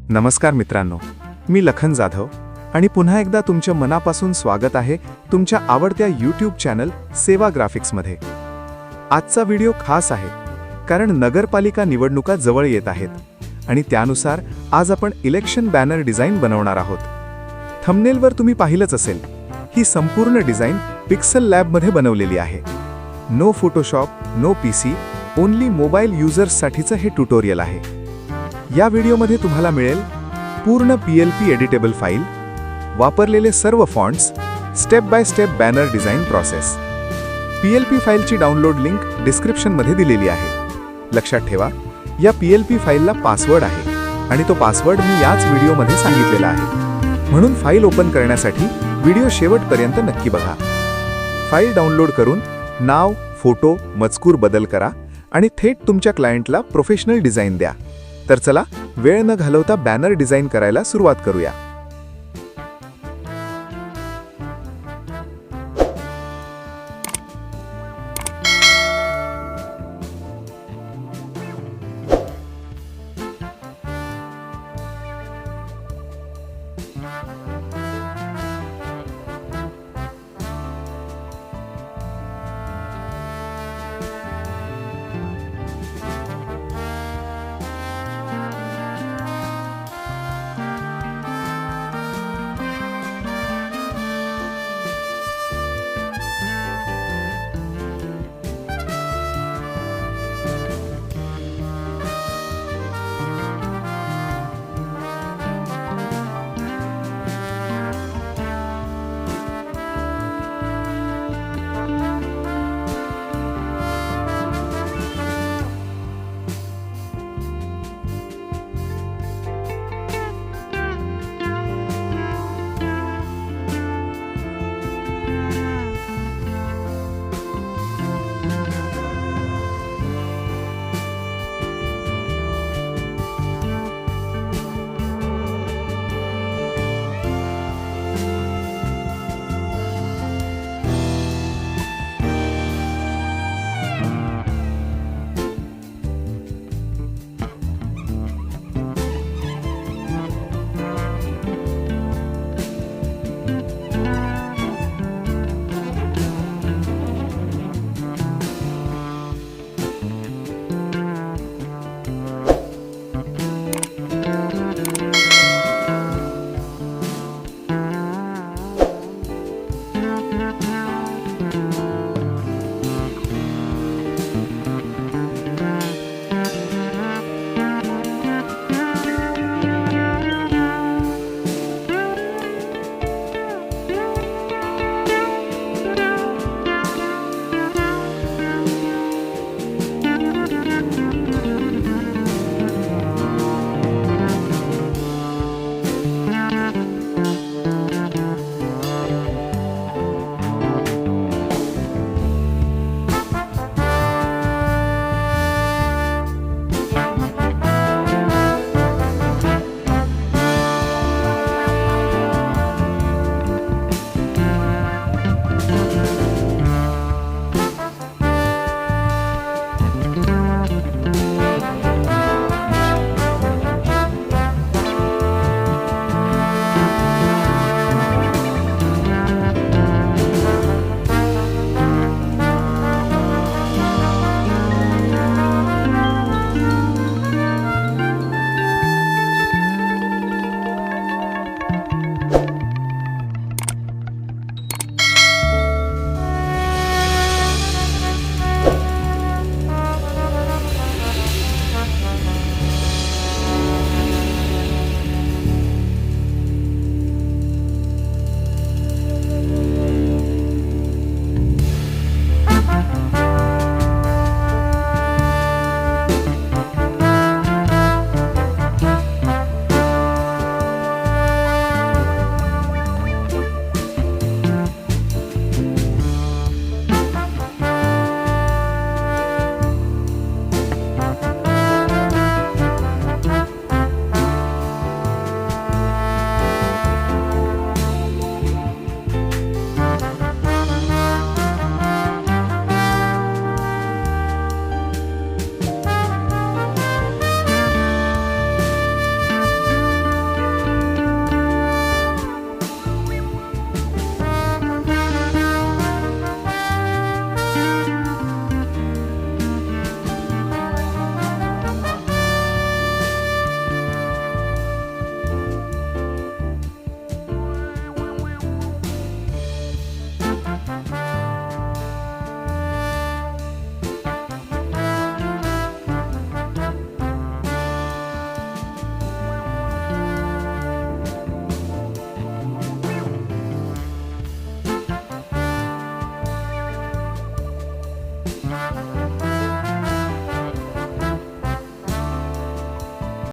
नमस्कार मित्रांनो, मी लखन जाधव आणि पुन्हा एकदा तुमच्या मनापासून स्वागत आहे तुमच्या आवडत्या यूट्यूब चॅनल सेवा ग्राफिक्समध्ये। आजचा व्हिडिओ खास आहे कारण नगरपालिका निवडणुका जवळ येत आहेत आणि त्यानुसार आज आपण इलेक्शन बॅनर डिझाइन बनवणार आहोत। थंबनेलवर तुम्ही पाहिलंच असेल, ही संपूर्ण डिझाइन पिक्सल लॅबमध्ये बनवलेली आहे। No Photoshop, no PC, only mobile युजर्ससाठीचं हे ट्युटोरियल आहे। या व्हिडिओमध्ये तुम्हाला मिळेल पूर्ण PLP एडिटेबल फाईल, वापरलेले सर्व fonts, step by step banner design process. PLP फाईलची डाउनलोड लिंक डिस्क्रिप्शनमध्ये दिलेली आहे। लक्षात ठेवा, या PLP फाईलला पासवर्ड आहे आणि तो पासवर्ड मी याच व्हिडिओमध्ये सांगितलेला आहे, म्हणून फाईल ओपन करण्यासाठी व्हिडिओ शेवटपर्यंत नक्की बघा। फाईल डाउनलोड करून नाव, फोटो, मजकूर बदल करा आणि थेट तुमच्या क्लायंटला प्रोफेशनल डिझाइन द्या। तर चला, वेळ न घालवता बॅनर डिझाइन करायला सुरुवात करूया।